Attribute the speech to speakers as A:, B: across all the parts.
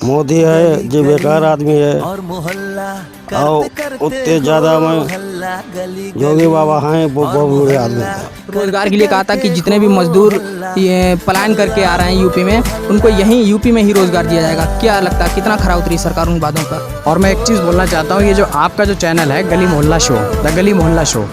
A: मोदी है जो बेकार आदमी है, और उतने ज़्यादा में जोगी बाबा हैं वो बहुत बुरे आदमी है।
B: रोजगार के लिए कहा था कि जितने भी मजदूर ये पलायन करके आ रहे हैं यूपी में, उनको यहीं यूपी में ही रोजगार दिया जाएगा। क्या लगता है कितना खरा उतरी सरकार उन बातों पर?
C: और मैं एक चीज़ बोलना चाहता हूँ, ये जो आपका जो चैनल है गली मोहल्ला शो, द गली मोहल्ला शो,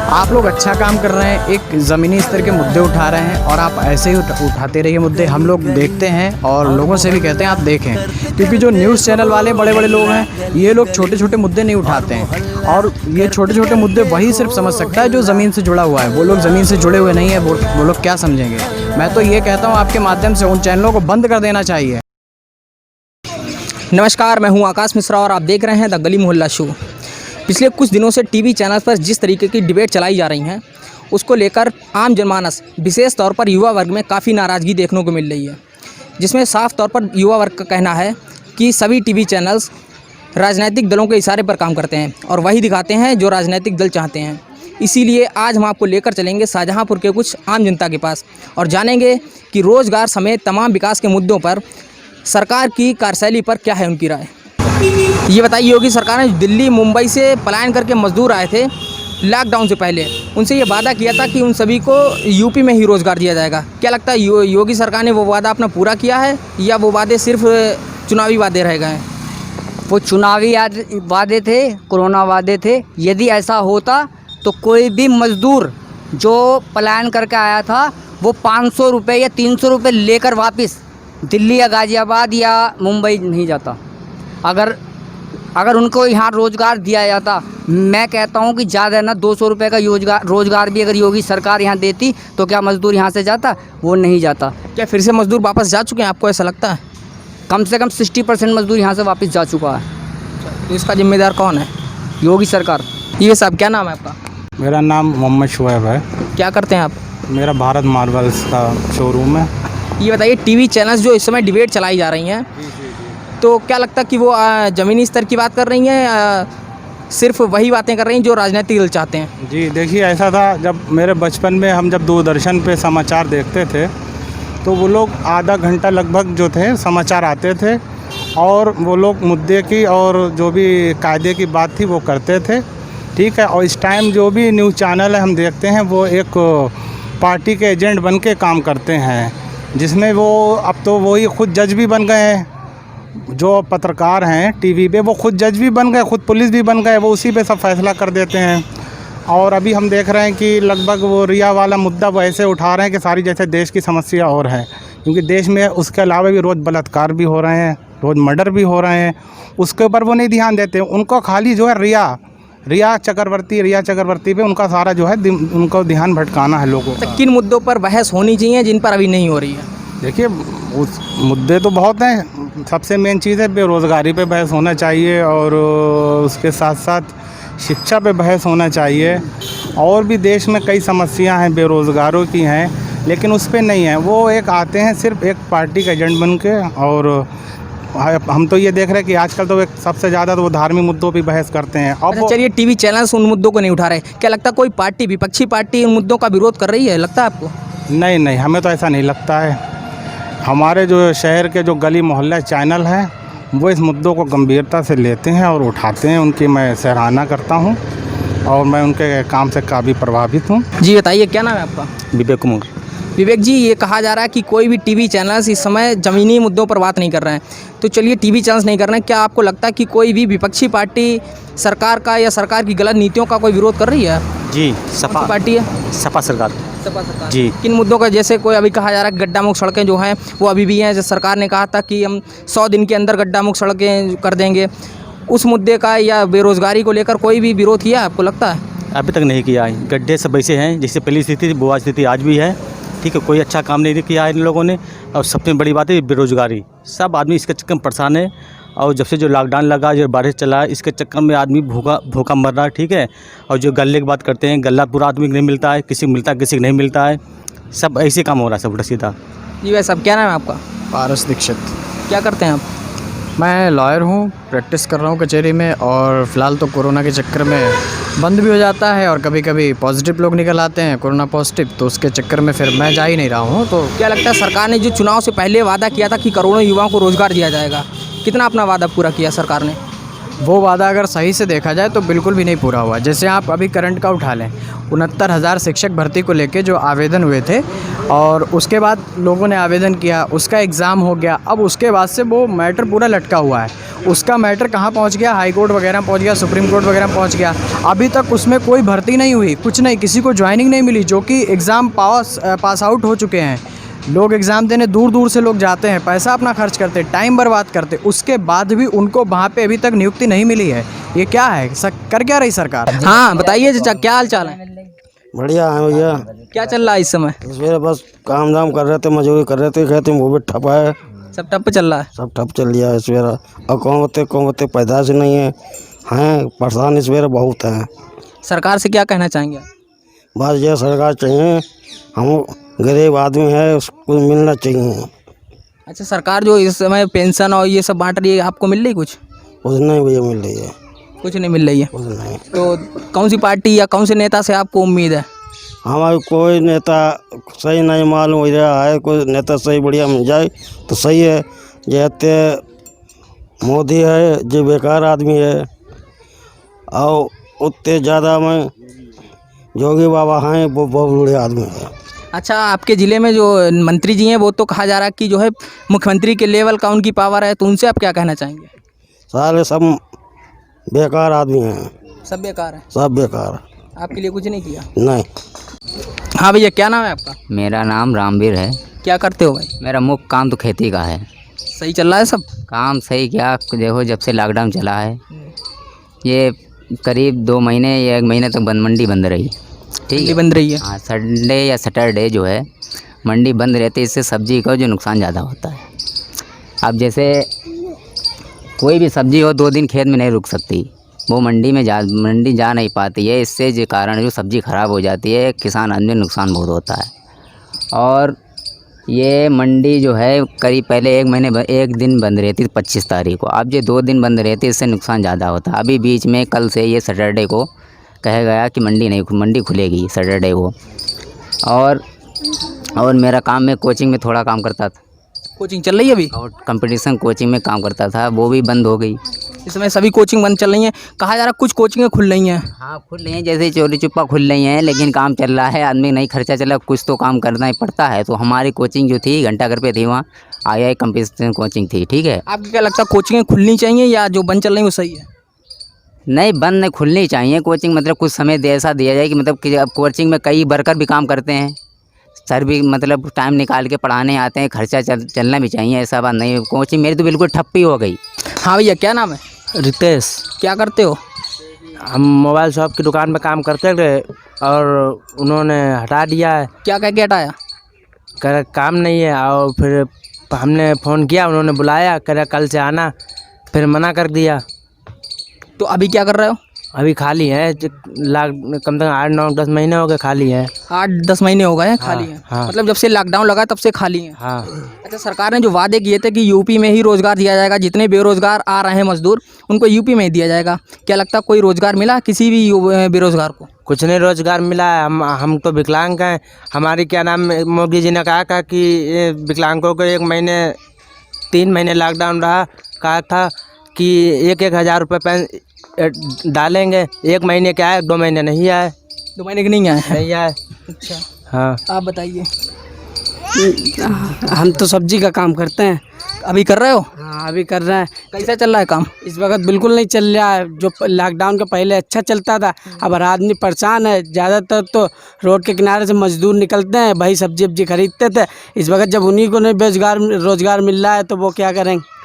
C: आप लोग अच्छा काम कर रहे हैं, एक ज़मीनी स्तर के मुद्दे उठा रहे हैं और आप ऐसे ही उठाते रहिए मुद्दे। हम लोग देखते हैं और लोगों से भी कहते हैं आप देखें, क्योंकि जो न्यूज़ चैनल वाले बड़े बड़े लोग हैं ये लोग छोटे छोटे मुद्दे नहीं उठाते हैं, और ये छोटे छोटे मुद्दे वही सिर्फ समझ सकता है जो ज़मीन से जुड़ा हुआ है। वो लोग ज़मीन से जुड़े हुए नहीं है, वो लोग क्या समझेंगे। मैं तो ये कहता हूँ आपके माध्यम से उन चैनलों को बंद कर देना चाहिए।
B: नमस्कार, मैं हूं आकाश मिश्रा और आप देख रहे हैं द गली मोहल्ला शो। पिछले कुछ दिनों से टीवी चैनल पर जिस तरीके की डिबेट चलाई जा रही हैं, उसको लेकर आम जनमानस, विशेष तौर पर युवा वर्ग में काफ़ी नाराज़गी देखने को मिल रही है, जिसमें साफ तौर पर युवा वर्ग का कहना है कि सभी टीवी चैनल्स राजनीतिक दलों के इशारे पर काम करते हैं और वही दिखाते हैं जो राजनीतिक दल चाहते हैं। इसीलिए आज हम आपको लेकर चलेंगे शाहजहांपुर के कुछ आम जनता के पास और जानेंगे कि रोज़गार समेत तमाम विकास के मुद्दों पर सरकार की कार्यशैली पर क्या है उनकी राय। ये बताइए, योगी सरकार ने दिल्ली मुंबई से पलायन करके मजदूर आए थे लॉकडाउन से पहले, उनसे ये वादा किया था कि उन सभी को यूपी में ही रोज़गार दिया जाएगा। क्या लगता है योगी सरकार ने वो वादा अपना पूरा किया है या वो वादे सिर्फ चुनावी वादे रह गए हैं?
D: वो चुनावी वादे थे, कोरोना वादे थे। यदि ऐसा होता तो कोई भी मज़दूर जो पलायन करके आया था वो 500 रुपये या 300 रुपये लेकर वापस दिल्ली या गाज़ियाबाद या मुंबई नहीं जाता। अगर उनको यहाँ रोज़गार दिया जाता, मैं कहता हूँ कि ज़्यादा ना 200 रुपये का रोज़गार भी अगर योगी सरकार यहाँ देती तो क्या मज़दूर यहाँ से जाता? वो नहीं जाता।
B: क्या फिर से मज़दूर वापस जा चुके हैं, आपको ऐसा लगता है?
D: कम से कम 60% मज़दूर यहाँ से वापस जा चुका है।
B: तो इसका जिम्मेदार कौन है?
D: योगी सरकार।
B: ये साहब, क्या नाम है आपका?
E: मेरा नाम मोहम्मद शुएब है।
B: क्या करते हैं आप?
E: मेरा भारत मार्बल्स का शोरूम है।
B: ये बताइए, टीवी चैनल्स जो इस समय डिबेट चलाई जा रही हैं, तो क्या लगता है कि वो ज़मीनी स्तर की बात कर रही हैं, सिर्फ वही बातें कर रही हैं जो राजनीतिक दल चाहते हैं?
E: जी देखिए, ऐसा था जब मेरे बचपन में हम जब दूरदर्शन पे समाचार देखते थे तो वो लोग आधा घंटा लगभग जो थे समाचार आते थे और वो लोग मुद्दे की और जो भी कायदे की बात थी वो करते थे, ठीक है। और इस टाइम जो भी न्यूज़ चैनल है हम देखते हैं वो एक पार्टी के एजेंट बन के काम करते हैं, जिसमें वो अब तो वही खुद जज भी बन गए हैं। जो पत्रकार हैं टीवी पे वो खुद जज भी बन गए, खुद पुलिस भी बन गए, वो उसी पे सब फैसला कर देते हैं। और अभी हम देख रहे हैं कि लगभग वो रिया वाला मुद्दा वो ऐसे उठा रहे हैं कि सारी जैसे देश की समस्या और है, क्योंकि देश में उसके अलावा भी रोज़ बलात्कार भी हो रहे हैं, रोज़ मर्डर भी हो रहे हैं, उसके ऊपर वो नहीं ध्यान देते। उनको खाली जो है रिया चक्रवर्ती पे उनका सारा जो है उनको ध्यान भटकाना है लोगों का।
B: किन मुद्दों पर बहस होनी चाहिए जिन पर अभी नहीं हो रही है?
E: देखिए, उस मुद्दे तो बहुत हैं। सबसे मेन चीज़ है बेरोज़गारी पे बहस होना चाहिए और उसके साथ साथ शिक्षा पे बहस होना चाहिए। और भी देश में कई समस्याएं हैं बेरोज़गारों की हैं, लेकिन उस पे नहीं है। वो एक आते हैं सिर्फ एक पार्टी का एजेंट बन के, और हम तो ये देख रहे हैं कि आजकल तो एक सबसे ज़्यादा तो वो धार्मिक मुद्दों पे बहस करते हैं। अब
B: चलिए, टीवी चैनल्स उन मुद्दों को नहीं उठा रहे, क्या लगता है कोई पार्टी, विपक्षी पार्टी उन मुद्दों का विरोध कर रही है, लगता है आपको?
E: नहीं, हमें तो ऐसा नहीं लगता है। हमारे जो शहर के जो गली मोहल्ला चैनल हैं वो इस मुद्दों को गंभीरता से लेते हैं और उठाते हैं। उनकी मैं सराहना करता हूं और मैं उनके काम से काफ़ी प्रभावित हूं।
B: जी बताइए, क्या नाम है आपका?
F: विवेक कुमार।
B: विवेक जी, ये कहा जा रहा है कि कोई भी टीवी चैनल्स इस समय ज़मीनी मुद्दों पर बात नहीं कर रहे हैं, तो चलिए टीवी चैनल्स नहीं कर रहे हैं, क्या आपको लगता है कि कोई भी विपक्षी पार्टी सरकार का या सरकार की गलत नीतियों का कोई विरोध कर रही है?
F: जी, सपा
B: पार्टी है,
F: सपा सरकार।
B: सपा सरकार
F: जी।
B: किन मुद्दों का? जैसे कोई अभी कहा जा रहा है गड्ढा मुक्त सड़कें जो हैं वो अभी भी हैं, जैसे सरकार ने कहा था कि हम 100 दिन के अंदर गड्ढा मुक्त सड़कें कर देंगे, उस मुद्दे का या बेरोज़गारी को लेकर कोई भी विरोध किया आपको लगता है?
F: अभी तक नहीं किया है। गड्ढे सब वैसे हैं जैसे पहली स्थिति थी, वो स्थिति आज भी है, ठीक है। कोई अच्छा काम नहीं किया है इन लोगों ने। और सबसे बड़ी बात है बेरोज़गारी, सब आदमी इसके चक्कर में परेशान है। और जब से जो लॉकडाउन लगा, जो बारिश चला है, इसके चक्कर में आदमी भूखा मर रहा है, ठीक है। और जो गल्ले की बात करते हैं, गल्ला पूरा आदमी को नहीं मिलता है, किसी को मिलता है, किसी को नहीं मिलता है, सब ऐसे काम हो रहा है, सब उल्टा सीधा।
B: जी भाई साहब, क्या नाम है आपका?
C: पारस दीक्षित।
B: क्या करते हैं आप?
C: मैं लॉयर हूँ, प्रैक्टिस कर रहा हूँ कचहरी में, और फ़िलहाल तो कोरोना के चक्कर में बंद भी हो जाता है और कभी कभी पॉजिटिव लोग निकल आते हैं, कोरोना पॉजिटिव, तो उसके चक्कर में फिर मैं जा ही नहीं रहा हूँ। तो
B: क्या लगता है सरकार ने जो चुनाव से पहले वादा किया था कि करोड़ों युवाओं को रोजगार दिया जाएगा, कितना अपना वादा पूरा किया सरकार ने?
C: वो वादा अगर सही से देखा जाए तो बिल्कुल भी नहीं पूरा हुआ। जैसे आप अभी करंट का उठा लें, 69,000 शिक्षक भर्ती को लेके जो आवेदन हुए थे, और उसके बाद लोगों ने आवेदन किया, उसका एग्ज़ाम हो गया, अब उसके बाद से वो मैटर पूरा लटका हुआ है। उसका मैटर कहाँ पहुँच गया? हाई कोर्ट वगैरह पहुँच गया, सुप्रीम कोर्ट वगैरह पहुँच गया। अभी तक उसमें कोई भर्ती नहीं हुई, कुछ नहीं, किसी को ज्वाइनिंग नहीं मिली, जो कि एग्ज़ाम पास आउट हो चुके हैं। लोग एग्ज़ाम देने दूर दूर से लोग जाते हैं, पैसा अपना खर्च करते, टाइम बर्बाद करते, उसके बाद भी उनको वहाँ पे अभी तक नियुक्ति नहीं मिली है। ये क्या है? कर क्या रही सरकार?
B: हाँ बताइए चाचा, क्या हाल चाल है?
A: बढ़िया है भैया।
B: क्या चल रहा है इस समय?
A: इसमें बस काम धाम कर रहे थे, मजदूरी कर रहे थे, कहते वो भी ठप है,
B: सब टप चल रहा है।
A: सब ठप चल रहा है इसमें। और कौन होते पैदाश नहीं है, हैं परेशान इसमें बहुत हैं।
B: सरकार से क्या कहना चाहेंगे?
A: बस ये सरकार चाहिए, हम गरीब आदमी है, उसको मिलना चाहिए।
B: अच्छा, सरकार जो इस समय पेंशन और ये सब बांट रही है, आपको मिल रही कुछ?
A: कुछ नहीं भैया मिल रही है,
B: कुछ नहीं मिल रही है।
A: कुछ नहीं।
B: तो कौन सी पार्टी या कौन से नेता से आपको उम्मीद है?
A: हमारे कोई नेता सही नहीं मालूम हो रहा है, कोई नेता सही बढ़िया मिल जाए तो सही है। जैसे मोदी है जो बेकार आदमी है, और उतने ज़्यादा में जोगी बाबा हैं, वो बहुत बड़े आदमी है।
B: अच्छा, आपके ज़िले में जो मंत्री जी हैं वो तो कहा जा रहा है कि जो है मुख्यमंत्री के लेवल का उनकी पावर है, तो उनसे आप क्या कहना चाहेंगे?
A: सारे सब बेकार आदमी हैं,
B: सब बेकार है,
A: सब बेकार,
B: आपके लिए कुछ नहीं किया?
A: नहीं।
B: हाँ भैया, क्या नाम है आपका?
D: मेरा नाम रामवीर है।
B: क्या करते हो भाई?
D: मेरा मुख्य काम तो खेती का है।
B: सही चल रहा है सब?
D: काम सही क्या, देखो जब से लॉकडाउन चला है, ये करीब 2 महीने या 1 महीने तक मंडी बंद रही। ठीक
B: मंडी
D: है,
B: बंद रही है।
D: हाँ, संडे या सैटरडे जो है मंडी बंद रहती है, इससे सब्जी का जो नुकसान ज़्यादा होता है। अब जैसे कोई भी सब्जी हो 2 दिन खेत में नहीं रुक सकती, वो मंडी जा नहीं पाती है, इससे जो कारण जो सब्ज़ी ख़राब हो जाती है, किसान आदमी नुकसान बहुत होता है। और ये मंडी जो है करीब पहले 1 दिन बंद रहती थी 25 तारीख को, अब ये 2 दिन बंद रहती है, इससे नुकसान ज़्यादा होता है। अभी बीच में कल से ये सैटरडे को कहा गया कि मंडी खुलेगी सैटरडे को। और मेरा काम, मैं कोचिंग में थोड़ा काम करता था,
B: कोचिंग चल रही है अभी?
D: और कंपटीशन कोचिंग में काम करता था, वो भी बंद हो गई।
B: इस समय सभी कोचिंग बंद चल रही हैं, कहा जा रहा है कुछ कोचिंगें खुल रही हैं।
D: हाँ, खुल रही हैं, जैसे चोरी छुपा खुल रही हैं, लेकिन काम चल रहा है, आदमी नहीं खर्चा चला, कुछ तो काम करना ही पड़ता है। तो हमारी कोचिंग जो थी घंटाघर पे थी, वहाँ आई कंपटीशन कोचिंग थी। ठीक है,
B: आपको क्या लगता है कोचिंगें खुलनी चाहिए या जो बंद चल रही है वो सही है?
D: नहीं, बंद नहीं, खुलनी चाहिए कोचिंग। मतलब कुछ समय ऐसा दिया जाए कि मतलब कि अब कोचिंग में कई वर्कर भी काम करते हैं, सर भी मतलब टाइम निकाल के पढ़ाने आते हैं, खर्चा चलना भी चाहिए, ऐसा बात नहीं। कोचिंग मेरी तो बिल्कुल ठप्पी हो गई।
B: हाँ भैया, क्या नाम है?
G: रितेश।
B: क्या करते हो?
G: हम मोबाइल शॉप की दुकान में काम करते थे और उन्होंने हटा दिया है,
B: क्या कह के हटाया?
G: कह काम नहीं है। और फिर हमने फ़ोन किया, उन्होंने बुलाया, कह कल से आना, फिर मना कर दिया।
B: तो अभी क्या कर रहे हो?
G: अभी खाली है, कम से कम 8-9-10 महीने हो गए खाली है।
B: 8-10 महीने हो गए हैं खाली हैं।
G: हाँ।
B: मतलब जब से लॉकडाउन लगा तब से खाली हैं।
G: हाँ,
B: अच्छा, सरकार ने जो वादे किए थे कि यूपी में ही रोज़गार दिया जाएगा, जितने बेरोज़गार आ रहे हैं मजदूर उनको यूपी में ही दिया जाएगा, क्या लगता है कोई रोज़गार मिला किसी भी बेरोज़गार को?
G: कुछ नहीं रोज़गार मिला है। हम तो विकलांग हैं। हमारी क्या नाम, मोदी जी ने कहा कि विकलांगों को 3 महीने लॉकडाउन रहा, कहा था कि 1-1 हज़ार रुपये डालेंगे। 1 महीने के आए, 2 महीने नहीं आए।
B: 2 महीने के नहीं आए?
G: नहीं आए।
B: अच्छा,
G: हाँ,
B: आप बताइए।
H: हम तो सब्जी का काम करते हैं।
B: अभी कर रहे हो?
H: हाँ, अभी कर रहे हैं।
B: कैसा चल रहा है काम?
H: इस वक्त बिल्कुल नहीं चल रहा है, जो लॉकडाउन के पहले अच्छा चलता था। अब हर आदमी परेशान है, ज़्यादातर तो रोड के किनारे से मजदूर निकलते हैं, भाई सब्जी खरीदते थे। इस वक्त जब उन्हीं को नहीं रोज़गार मिल रहा है तो वो क्या करेंगे?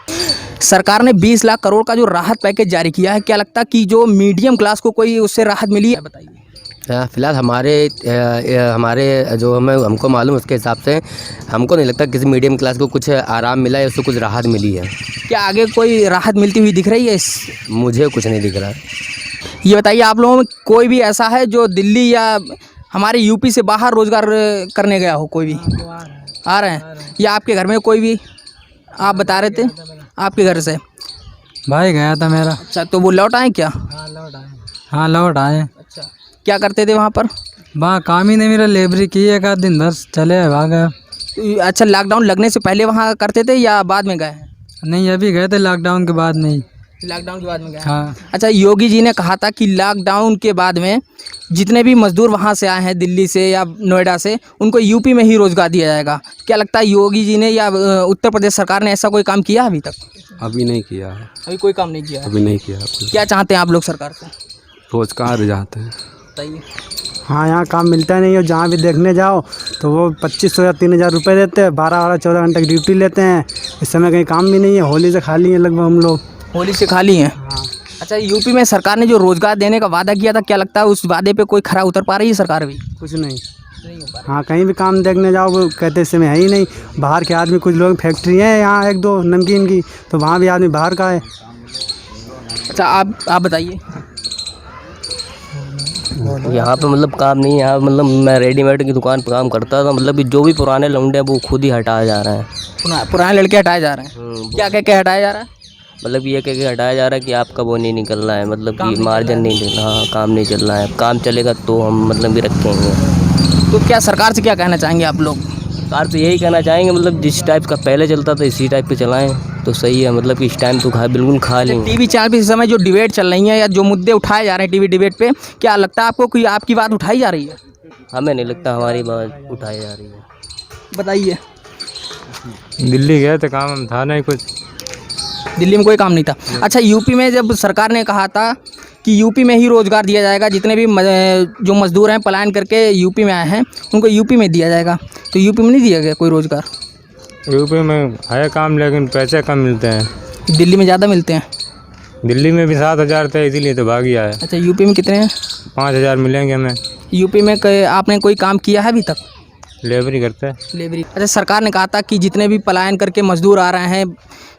B: सरकार ने 20 लाख करोड़ का जो राहत पैकेज जारी किया है, क्या लगता है कि जो मीडियम क्लास को कोई उससे राहत मिली है? बताइए।
I: फ़िलहाल हमारे जो हमको मालूम उसके हिसाब से हमको नहीं लगता किसी मीडियम क्लास को कुछ आराम मिला है, उससे कुछ राहत मिली है।
B: क्या आगे कोई राहत मिलती हुई दिख रही है?
I: मुझे कुछ नहीं दिख रहा।
B: ये बताइए, आप लोगों में कोई भी ऐसा है जो दिल्ली या हमारे यूपी से बाहर रोज़गार करने गया हो? कोई भी आ रहे हैं? या आपके घर में कोई भी, आप बता रहे थे आपके घर से
H: भाई गया था मेरा।
B: अच्छा, तो वो लौट आए क्या?
H: हाँ लौट आए।
B: अच्छा, क्या करते थे वहाँ पर?
H: वहाँ काम ही नहीं मेरा, लेबरी की एक आध दिन बस चले भाग गए।
B: तो अच्छा, लॉकडाउन लगने से पहले वहाँ करते थे या बाद में गए हैं?
H: नहीं अभी गए थे लॉकडाउन के बाद नहीं।
B: लॉकडाउन के बाद में गए हैं।
H: हाँ
B: अच्छा, योगी जी ने कहा था कि लॉकडाउन के बाद में जितने भी मजदूर वहाँ से आए हैं दिल्ली से या नोएडा से, उनको यूपी में ही रोजगार दिया जाएगा। क्या लगता है योगी जी ने या उत्तर प्रदेश सरकार ने ऐसा कोई काम किया अभी तक?
J: अभी नहीं किया है,
B: अभी कोई काम नहीं किया है।
J: अभी नहीं किया है।
B: क्या चाहते हैं आप लोग सरकार से?
J: रोजगार जाते हैं।
B: बताइए।
H: हाँ यहाँ काम मिलता नहीं है, जहाँ भी देखने जाओ तो वो 2500 या 3000 रुपये देते हैं, 12-14 घंटे की ड्यूटी लेते हैं। इस समय कहीं काम भी नहीं है, होली से खाली है लगभग हम लोग।
B: होली से खाली हैं। अच्छा, यूपी में सरकार ने जो रोजगार देने का वादा किया था, क्या लगता है उस वादे पे कोई खरा उतर पा रही है सरकार अभी?
H: कुछ नहीं हो पा रहा। हाँ कहीं भी काम देखने जाओ वो कहते इस समय है ही नहीं। बाहर के आदमी, कुछ लोग फैक्ट्री है यहाँ 1-2 नमकीन की, तो वहाँ भी आदमी बाहर का है।
B: अच्छा, आप बताइए।
I: यहाँ पे मतलब काम नहीं है। यहाँ मतलब मैं रेडीमेड की दुकान पर काम करता था, मतलब कि जो भी पुराने लौंडे हैं वो खुद ही हटाए जा रहे हैं।
B: पुराने लड़के हटाए जा रहे हैं। क्या कह के हटाया जा रहा है?
I: मतलब ये कह के हटाया जा रहा है कि आपका वो नहीं निकल रहा है, मतलब कि मार्जिन नहीं चल रहा। हाँ काम नहीं चल रहा है, काम चलेगा तो हम मतलब भी रखेंगे।
B: तो क्या सरकार से क्या कहना चाहेंगे आप लोग?
I: सरकार से यही कहना चाहेंगे मतलब जिस टाइप का पहले चलता था इसी टाइप पे चलाएं तो सही है। मतलब कि इस टाइम तो बिल्कुल खा लेंगे।
B: टीवी चैनल पे इस समय जो डिबेट चल रही है या जो मुद्दे उठाए जा रहे हैं टीवी डिबेट पे, क्या लगता है आपको कि आपकी बात उठाई जा रही है?
I: हमें नहीं लगता हमारी बात उठाई जा रही है।
B: बताइए।
J: दिल्ली गए थे, काम हम था नहीं कुछ।
B: दिल्ली में कोई काम नहीं था। अच्छा, यूपी में जब सरकार ने कहा था कि यूपी में ही रोज़गार दिया जाएगा, जितने भी जो मज़दूर हैं पलायन करके यूपी में आए हैं उनको यूपी में दिया जाएगा, तो यूपी में नहीं दिया गया कोई रोज़गार?
J: यूपी में है काम लेकिन पैसे कम मिलते हैं।
B: दिल्ली में ज़्यादा मिलते हैं।
J: दिल्ली में भी 7000 थे, इसीलिए तो भाग गया है।
B: अच्छा, यूपी में कितने हैं?
J: 5000 मिलेंगे हमें।
B: यूपी में आपने कोई काम किया है अभी तक?
J: लेबरी करते हैं।
B: लेबरी। अच्छा, सरकार ने कहा था कि जितने भी पलायन करके मज़दूर आ रहे हैं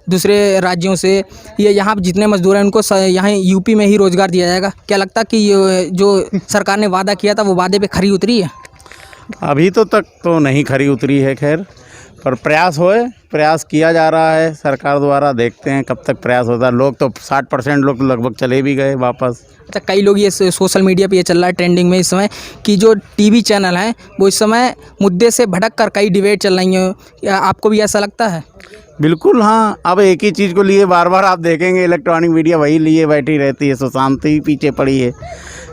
B: दूसरे राज्यों से, ये यहाँ जितने मज़दूर हैं उनको यहाँ यूपी में ही रोज़गार दिया जाएगा। क्या लगता कि ये जो सरकार ने वादा किया था वो वादे पे खरी उतरी है?
K: अभी तो तक तो नहीं खरी उतरी है, खैर पर प्रयास किया जा रहा है सरकार द्वारा। देखते हैं कब तक प्रयास होता है। लोग तो 60% लोग लगभग चले भी गए वापस।
B: अच्छा, कई लोग ये सोशल मीडिया पे ये चल रहा है ट्रेंडिंग में इस समय कि जो टीवी चैनल हैं वो इस समय मुद्दे से भटक कर कई डिबेट चल रही हैं। क्या आपको भी ऐसा लगता है?
K: बिल्कुल हाँ। अब एक ही चीज़ को लिए बार बार आप देखेंगे, इलेक्ट्रॉनिक मीडिया वही लिए बैठी रहती है, सुशांत ही पीछे पड़ी है।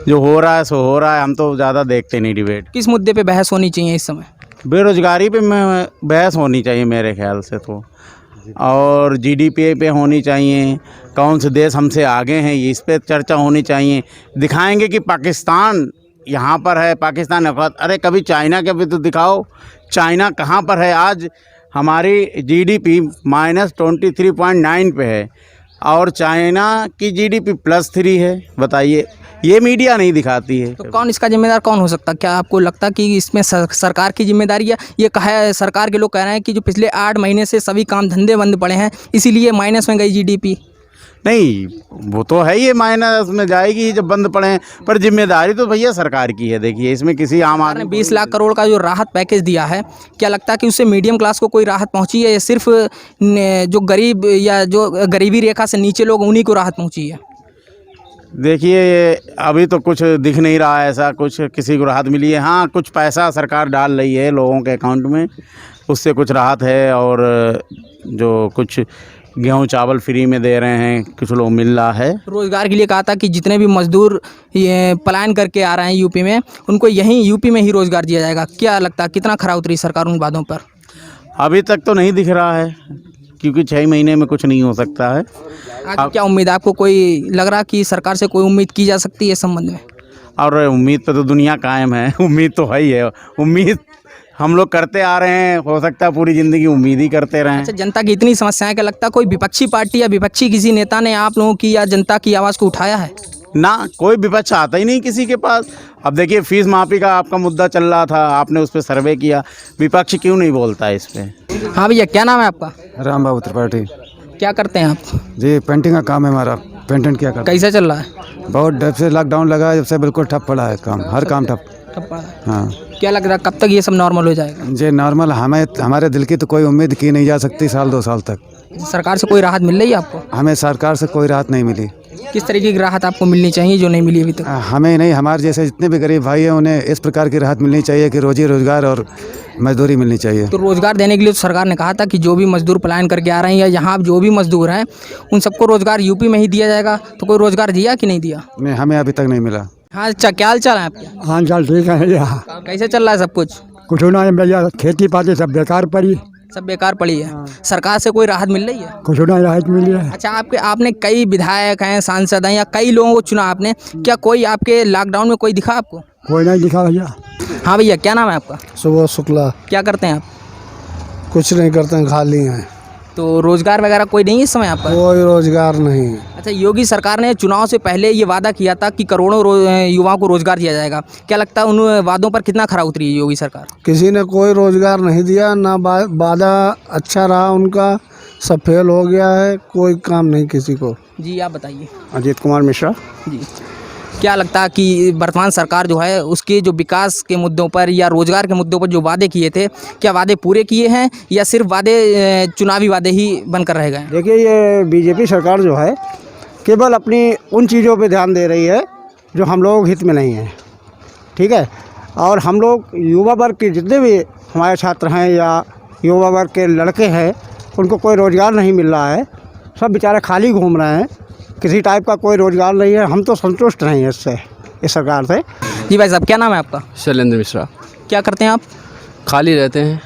K: जो हो रहा है सो हो रहा है, हम तो ज़्यादा देखते नहीं डिबेट।
B: किस मुद्दे पे बहस होनी चाहिए इस समय?
K: बेरोजगारी पे में बहस होनी चाहिए मेरे ख्याल से तो, और जीडीपी पे होनी चाहिए। कौन से देश हमसे आगे हैं इस पे चर्चा होनी चाहिए। दिखाएंगे कि पाकिस्तान यहाँ पर है, पाकिस्तान अरे कभी चाइना के भी तो दिखाओ। चाइना कहाँ पर है? आज हमारी जीडीपी -23.9 पे है और चाइना की जीडीपी +3 है। बताइए, ये मीडिया नहीं दिखाती है।
B: तो कौन इसका जिम्मेदार कौन हो सकता है? क्या आपको लगता है कि इसमें सरकार की जिम्मेदारी है? ये कहा है, सरकार के लोग कह रहे हैं कि जो पिछले 8 महीने से सभी काम धंधे बंद पड़े हैं इसीलिए माइनस में गई जीडीपी।
K: नहीं, वो तो है, ये माइनस में जाएगी जब बंद पड़े हैं, पर जिम्मेदारी तो भैया सरकार की है। देखिए, इसमें किसी आम आदमी
B: 20 लाख करोड़ का जो राहत पैकेज दिया है, क्या लगता है कि उससे मीडियम क्लास को कोई राहत पहुंची है या सिर्फ जो गरीब या जो गरीबी रेखा से नीचे लोग उन्हीं को राहत पहुंची है?
K: देखिए, अभी तो कुछ दिख नहीं रहा है ऐसा कुछ किसी को राहत मिली है। हाँ, कुछ पैसा सरकार डाल रही है लोगों के अकाउंट में, उससे कुछ राहत है। और जो कुछ गेहूँ चावल फ्री में दे रहे हैं, कुछ लोग मिल रहा है।
B: रोज़गार के लिए कहा था कि जितने भी मजदूर ये पलायन करके आ रहे हैं यूपी में उनको यहीं यूपी में ही रोज़गार दिया जाएगा। क्या लगता है कितना खरा उतरी सरकार उन वादों पर?
K: अभी तक तो नहीं दिख रहा है, क्योंकि 6 महीने में कुछ नहीं हो सकता है।
B: आगे क्या उम्मीद है आपको? कोई लग रहा कि सरकार से कोई उम्मीद की जा सकती है इस संबंध में?
K: और उम्मीद पे तो दुनिया कायम है। उम्मीद तो है ही है। उम्मीद हम लोग करते आ रहे हैं, हो सकता है पूरी ज़िंदगी उम्मीद ही करते रहें।
B: अच्छा, जनता की इतनी समस्याएं, क्या लगता है कोई विपक्षी पार्टी या विपक्षी किसी नेता ने आप लोगों की या जनता की आवाज़ को उठाया है?
K: ना, कोई विपक्ष आता ही नहीं किसी के पास। अब देखिए, फीस माफ़ी का आपका मुद्दा चल रहा था, आपने उस पर सर्वे किया, विपक्ष क्यों नहीं बोलता है इस पर?
B: हाँ भैया, क्या नाम है आपका?
H: राम बाबू त्रिपाठी।
B: क्या करते हैं आप?
H: जी पेंटिंग का काम है हमारा, पेंटेंट क्या करते
B: कैसा चल रहा है?
H: हैं। बहुत जब से लॉकडाउन लगा है जब से बिल्कुल ठप पड़ा है काम, हर काम ठप। हाँ,
B: क्या लग रहा है कब तक ये सब नॉर्मल हो जाएगा?
H: जी नॉर्मल हमारे दिल की तो कोई उम्मीद की नहीं जा सकती 1-2 साल तक।
B: सरकार से कोई राहत मिल रही है आपको?
L: हमें सरकार से कोई राहत नहीं मिली।
B: किस तरीके की राहत आपको मिलनी चाहिए जो नहीं मिली अभी तक?
L: हमें नहीं, हमारे जैसे जितने भी गरीब भाई हैं उन्हें इस प्रकार की राहत मिलनी चाहिए कि रोजी रोजगार और मजदूरी मिलनी चाहिए।
B: तो रोज़गार देने के लिए तो सरकार ने कहा था कि जो भी मजदूर पलायन करके आ रहे हैं या यहाँ जो भी मजदूर हैं उन सबको रोज़गार यूपी में ही दिया जाएगा, तो कोई रोज़गार दिया कि नहीं दिया?
L: नहीं, हमें अभी तक नहीं मिला।
B: हाँ अच्छा, क्या हाल चाल है आपके?
H: हाँ चल ठीक है यहाँ
B: कैसे चल रहा है सब कुछ?
H: कुछ ना है भैया, खेती पाती सब बेकार पड़ी,
B: सब बेकार पड़ी है। सरकार से कोई राहत मिल रही है?
H: कुछ ना राहत मिली है।
B: अच्छा, आपने कई विधायक हैं, सांसद हैं या कई लोगों को चुना आपने, क्या कोई आपके लॉकडाउन में कोई दिखा आपको?
H: कोई नहीं दिखा भैया।
B: हाँ भैया, क्या नाम है आपका?
H: सुबह शुक्ला।
B: क्या करते हैं आप?
H: कुछ नहीं करते हैं, खाली हैं।
B: तो रोज़गार वगैरह कोई नहीं है इस समय आपका?
H: कोई रोजगार नहीं।
B: अच्छा, योगी सरकार ने चुनाव से पहले ये वादा किया था कि करोड़ों युवाओं को रोज़गार दिया जाएगा, क्या लगता है उन वादों पर कितना खरा उतरी है योगी सरकार?
H: किसी ने कोई रोजगार नहीं दिया, ना वादा अच्छा रहा उनका, सब फेल हो गया है, कोई काम नहीं किसी को।
B: जी आप बताइए।
H: अजीत कुमार मिश्रा
B: जी, क्या लगता है कि वर्तमान सरकार जो है उसके जो विकास के मुद्दों पर या रोज़गार के मुद्दों पर जो वादे किए थे, क्या वादे पूरे किए हैं या सिर्फ वादे चुनावी वादे ही बनकर रह गए?
H: देखिए, ये बीजेपी सरकार जो है केवल अपनी उन चीज़ों पे ध्यान दे रही है जो हम लोग हित में नहीं है, ठीक है। और हम लोग युवा वर्ग के जितने भी हमारे छात्र हैं या युवा वर्ग के लड़के हैं उनको कोई रोज़गार नहीं मिल रहा है, सब बेचारे खाली घूम रहे हैं, किसी टाइप का कोई रोज़गार नहीं है। हम तो संतुष्ट नहीं हैं इससे, इस सरकार से।
B: जी भाई साहब, क्या नाम है आपका?
M: शैलेंद्र मिश्रा।
B: क्या करते हैं आप?
M: खाली रहते हैं,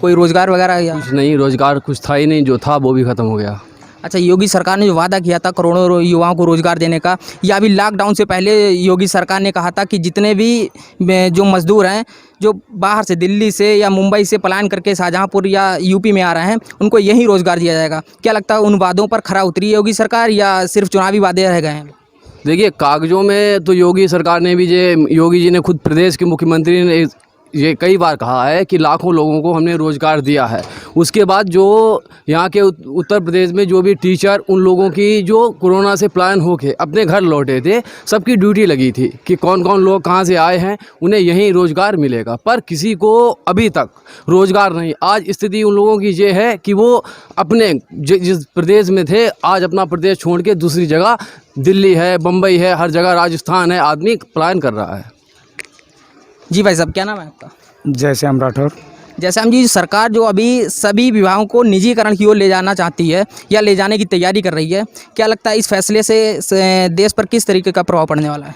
B: कोई रोज़गार वगैरह या?
M: कुछ नहीं, रोज़गार कुछ था ही नहीं, जो था वो भी ख़त्म हो गया।
B: अच्छा, योगी सरकार ने जो वादा किया था करोड़ों युवाओं को रोज़गार देने का, या अभी लॉकडाउन से पहले योगी सरकार ने कहा था कि जितने भी जो मज़दूर हैं जो बाहर से दिल्ली से या मुंबई से पलायन करके शाहजहांपुर या यूपी में आ रहे हैं उनको यहीं रोज़गार दिया जाएगा, क्या लगता है उन वादों पर खरा उतरी है योगी सरकार या सिर्फ चुनावी वादे रह गए हैं?
M: देखिए, कागजों में तो योगी सरकार ने भी, योगी जी ने खुद प्रदेश के मुख्यमंत्री ने ये कई बार कहा है कि लाखों लोगों को हमने रोज़गार दिया है। उसके बाद जो यहाँ के उत्तर प्रदेश में जो भी टीचर, उन लोगों की जो कोरोना से पलायन होके अपने घर लौटे थे, सबकी ड्यूटी लगी थी कि कौन कौन लोग कहाँ से आए हैं, उन्हें यहीं रोज़गार मिलेगा, पर किसी को अभी तक रोज़गार नहीं। आज स्थिति उन लोगों की ये है कि वो अपने जिस प्रदेश में थे, आज अपना प्रदेश छोड़ के दूसरी जगह, दिल्ली है, बम्बई है, हर जगह राजस्थान है, आदमी पलायन कर रहा है।
B: जी भाई साहब, क्या नाम है आपका?
H: जयश्याम राठौर।
B: जयश्याम जी, सरकार जो अभी सभी विभागों को निजीकरण की ओर ले जाना चाहती है या ले जाने की तैयारी कर रही है, क्या लगता है इस फैसले से देश पर किस तरीके का प्रभाव पड़ने वाला है?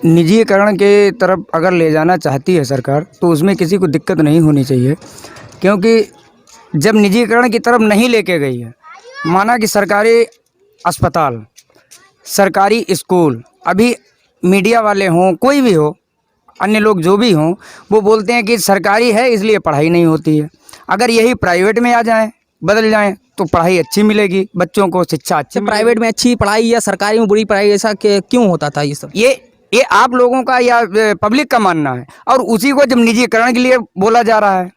H: निजीकरण के तरफ अगर ले जाना चाहती है सरकार तो उसमें किसी को दिक्कत नहीं होनी चाहिए, क्योंकि जब निजीकरण की तरफ नहीं लेके गई है, माना कि सरकारी अस्पताल, सरकारी स्कूल, अभी मीडिया वाले हों, कोई भी हो, अन्य लोग जो भी हों, वो बोलते हैं कि सरकारी है इसलिए पढ़ाई नहीं होती है। अगर यही प्राइवेट में आ जाएं, बदल जाएं, तो पढ़ाई अच्छी मिलेगी, बच्चों को शिक्षा अच्छी मिलेगी।
B: प्राइवेट में अच्छी पढ़ाई या सरकारी में बुरी पढ़ाई, ऐसा क्यों होता था ये सब?
H: ये आप लोगों का या पब्लिक का मानना है, और उसी को जब निजीकरण के लिए बोला जा रहा है,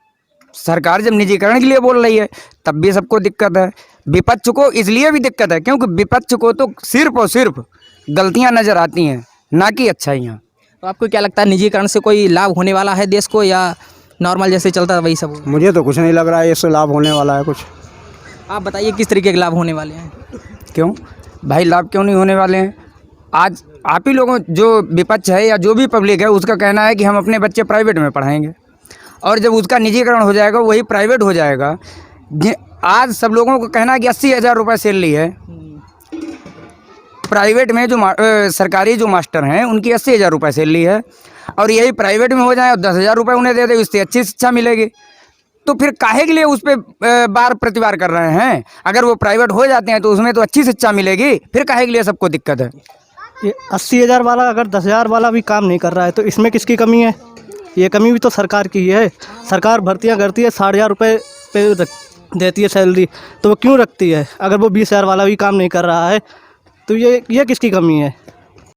H: सरकार जब निजीकरण के लिए बोल रही है तब भी सबको दिक्कत है। विपक्ष को इसलिए भी दिक्कत है क्योंकि विपक्ष को तो सिर्फ और सिर्फ गलतियां नज़र आती हैं, ना कि अच्छाइयाँ।
B: तो आपको क्या लगता है निजीकरण से कोई लाभ होने वाला है देश को या नॉर्मल जैसे चलता है वही सब?
H: मुझे तो कुछ नहीं लग रहा है इससे लाभ होने वाला है कुछ।
B: आप बताइए किस तरीके के लाभ होने वाले हैं?
H: क्यों भाई, लाभ क्यों नहीं होने वाले हैं? आज आप ही लोगों, जो विपक्ष है या जो भी पब्लिक है, उसका कहना है कि हम अपने बच्चे प्राइवेट में पढ़ाएंगे, और जब उसका निजीकरण हो जाएगा वही प्राइवेट हो जाएगा। आज सब लोगों को कहना है कि 80,000 रुपये सैलरी है, प्राइवेट में जो सरकारी जो मास्टर हैं उनकी 80,000 रुपये सैलरी है, और यही प्राइवेट में हो जाए और 10,000 रुपये उन्हें दे दे, उससे अच्छी शिक्षा मिलेगी। तो फिर काहे के लिए उस पर बार प्रतिवार कर रहे हैं? अगर वो प्राइवेट हो जाते हैं तो उसमें तो अच्छी शिक्षा मिलेगी, फिर काहे के लिए सबको दिक्कत है?
N: ये 80,000 वाला अगर 10,000 वाला भी काम नहीं कर रहा है तो इसमें किसकी कमी है? ये कमी भी तो सरकार की ही है। सरकार भर्तियां करती है, 60,000 रुपये पे देती है सैलरी, तो वो क्यों रखती है? अगर वो 20,000 वाला भी काम नहीं कर रहा है तो ये किसकी कमी है?